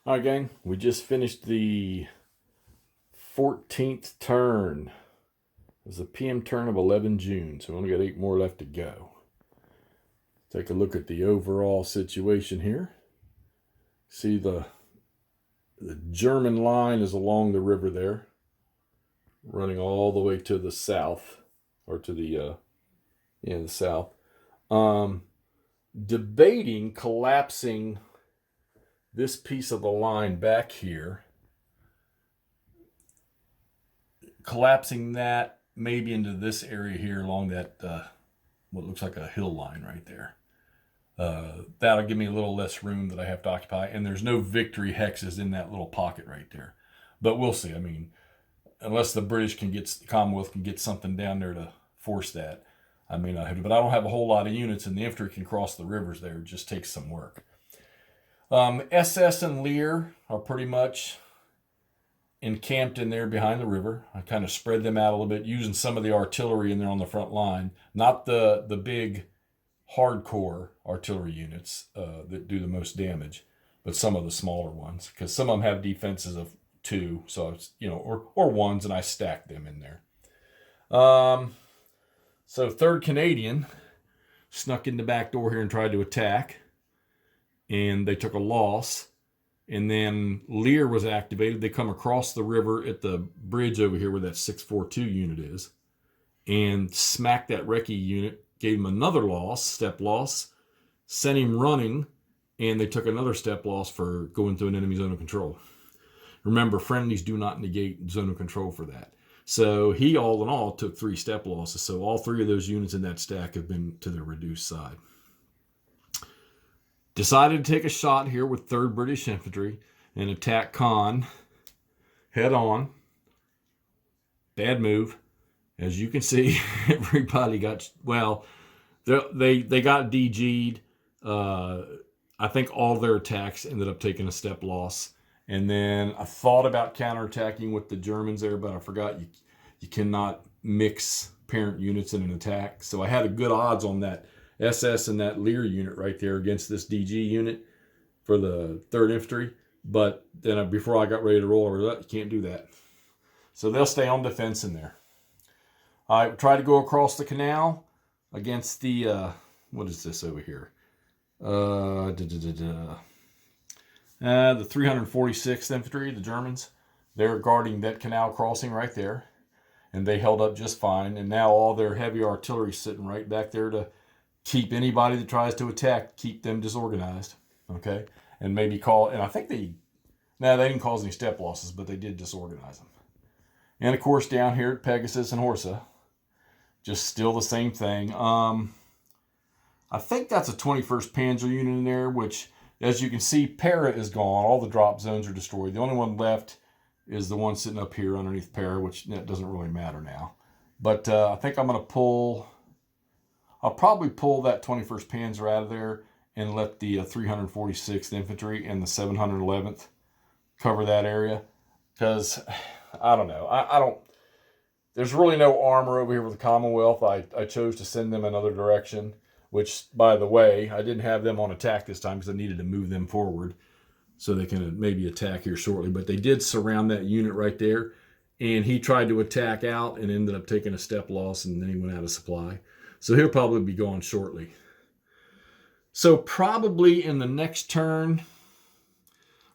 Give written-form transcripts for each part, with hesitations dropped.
All right, gang, we just finished the 14th turn. It was a PM turn of 11 June, so we only got 8 more left to go. Take a look at the overall situation here. See the German line is along the river there, running all the way to the south, or to the south. Debating collapsing this piece of the line back here, collapsing that maybe into this area here along that what looks like a hill line right there. That'll give me a little less room that I have to occupy, and there's no victory hexes in that little pocket right there. But we'll see. I mean, unless the Commonwealth can get something down there to force that, I may not have to. But I don't have a whole lot of units, and the infantry can cross the rivers there. It just takes some work. SS and Lear are pretty much encamped in there behind the river. I kind of spread them out a little bit, using some of the artillery in there on the front line. Not the big hardcore artillery units that do the most damage, but some of the smaller ones, because some of them have defenses of 2, so it's, or 1s, and I stack them in there. So 3rd Canadian snuck in the back door here and tried to attack, and they took a loss. And then Lear was activated. They come across the river at the bridge over here where that 642 unit is, and smacked that recce unit, gave him another step loss, sent him running, and they took another step loss for going through an enemy zone of control. Remember, friendlies do not negate zone of control for that. So he, all in all, took 3 step losses. So all 3 of those units in that stack have been to the reduced side. Decided to take a shot here with 3rd British Infantry and attack Caen head on. Bad move. As you can see, everybody got, they got DG'd. I think all their attacks ended up taking a step loss. And then I thought about counterattacking with the Germans there, but I forgot you cannot mix parent units in an attack. So I had a good odds on that SS and that Lear unit right there against this DG unit for the 3rd Infantry. But then before I got ready to roll, you can't do that. So they'll stay on defense in there. I tried to go across the canal against the, what is this over here? The 346th Infantry, the Germans. They're guarding that canal crossing right there. And they held up just fine. And now all their heavy artillery is sitting right back there to keep anybody that tries to attack, keep them disorganized. Okay? And maybe and I think they didn't cause any step losses, but they did disorganize them. And of course, down here at Pegasus and Horsa, just still the same thing. I think that's a 21st Panzer unit in there, which, as you can see, Para is gone. All the drop zones are destroyed. The only one left is the one sitting up here underneath Para, which that doesn't really matter now. But I think I'm going to I'll probably pull that 21st Panzer out of there and let the 346th Infantry and the 711th cover that area. Because, I don't know. There's really no armor over here with the Commonwealth. I chose to send them another direction, which, by the way, I didn't have them on attack this time because I needed to move them forward so they can maybe attack here shortly. But they did surround that unit right there, and he tried to attack out and ended up taking a step loss, and then he went out of supply. So he'll probably be gone shortly. So probably in the next turn,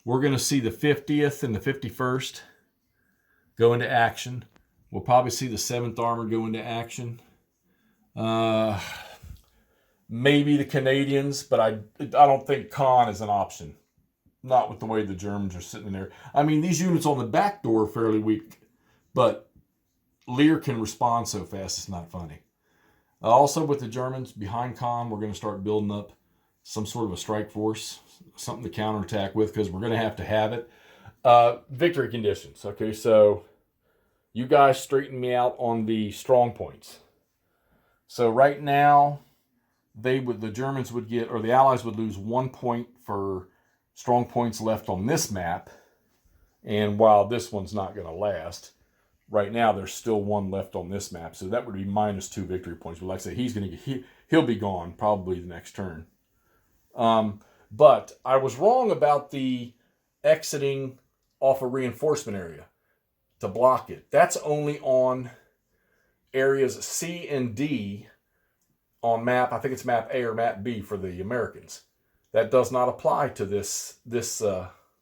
we're going to see the 50th and the 51st go into action. We'll probably see the 7th Armored go into action. Maybe the Canadians, but I don't think Caen is an option. Not with the way the Germans are sitting in there. I mean, these units on the back door are fairly weak, but Lear can respond so fast, it's not funny. Also, with the Germans behind Caen, we're going to start building up some sort of a strike force, something to counterattack with, because we're going to have it. Victory conditions. Okay, so you guys straighten me out on the strong points. So right now, the Germans would get, or the Allies would lose 1 point for strong points left on this map. And while this one's not going to last, right now there's still 1 left on this map. So that would be -2 victory points. But like I say, he'll be gone probably the next turn. But I was wrong about the exiting off a reinforcement area to block it. That's only on areas C and D on map, I think it's map A or map B for the Americans. That does not apply to this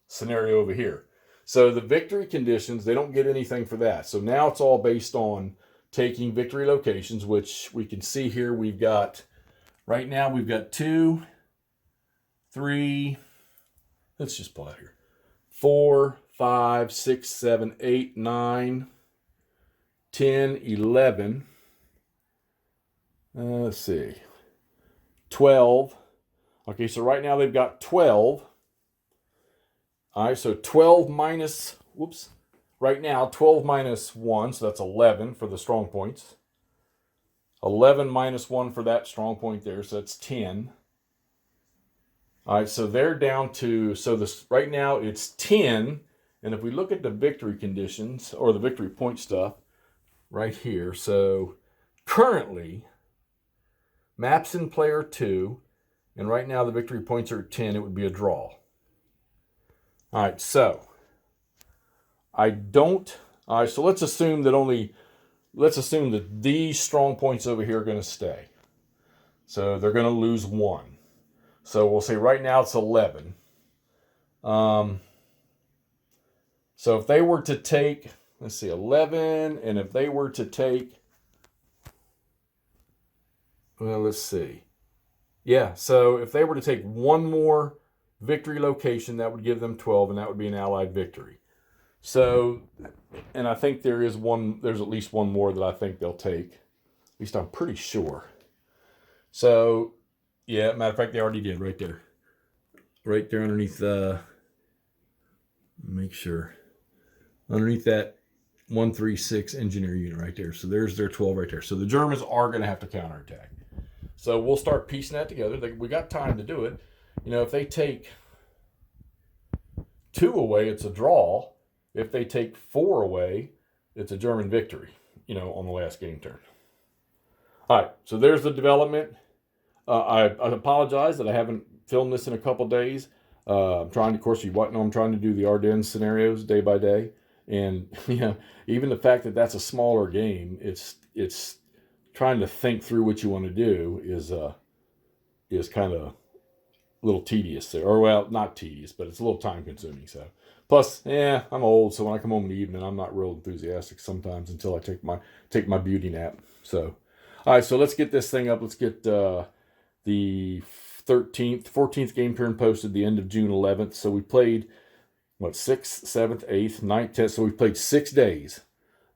scenario over here. So the victory conditions, they don't get anything for that. So now it's all based on taking victory locations, which we can see here. We've got, right now we've got 2, 3, let's just pull out here, 4, 5, 6, 7, 8, 9, 10, 11. Let's see, 12. Okay, so right now they've got 12. All right, so 12 minus, right now 12 minus 1, so that's 11 for the strong points. 11 minus 1 for that strong point there, so that's 10. All right, so they're down to, so this right now it's 10, and if we look at the victory conditions, or the victory point stuff, right here, so currently, maps in player 2, and right now the victory points are at 10, it would be a draw. All right, so so let's assume that these strong points over here are going to stay. So they're going to lose 1. So we'll say right now it's 11. So if they were to take, let's see, 11, and if they were to take, well, let's see. Yeah, so if they were to take one more victory location, that would give them 12, and that would be an Allied victory. So, and I think there's at least one more that I think they'll take. At least I'm pretty sure. So, yeah, matter of fact, they already did right there. Right there underneath, make sure. Underneath that 136 engineer unit right there. So there's their 12 right there. So the Germans are going to have to counterattack. So we'll start piecing that together. We got time to do it. You know, if they take 2 away, it's a draw. If they take 4 away, it's a German victory, you know, on the last game turn. All right, so there's the development. I apologize that I haven't filmed this in a couple days. I'm trying to, of course, I'm trying to do the Ardennes scenarios day by day. And, you know, even the fact that that's a smaller game, it's trying to think through what you want to do is kind of a little tedious there. Or, well, not tedious, but it's a little time consuming. So, plus, I'm old, so when I come home in the evening, I'm not real enthusiastic sometimes until I take my beauty nap. So, all right, so let's get this thing up. Let's get the 14th game turn posted the end of June 11th. So we played, 6th, 7th, 8th, 9th, 10th. So we played 6 days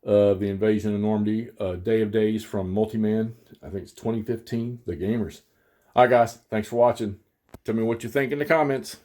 of the Invasion of Normandy, Day of Days from Multiman. I think it's 2015, The Gamers. All right, guys, thanks for watching. Tell me what you think in the comments.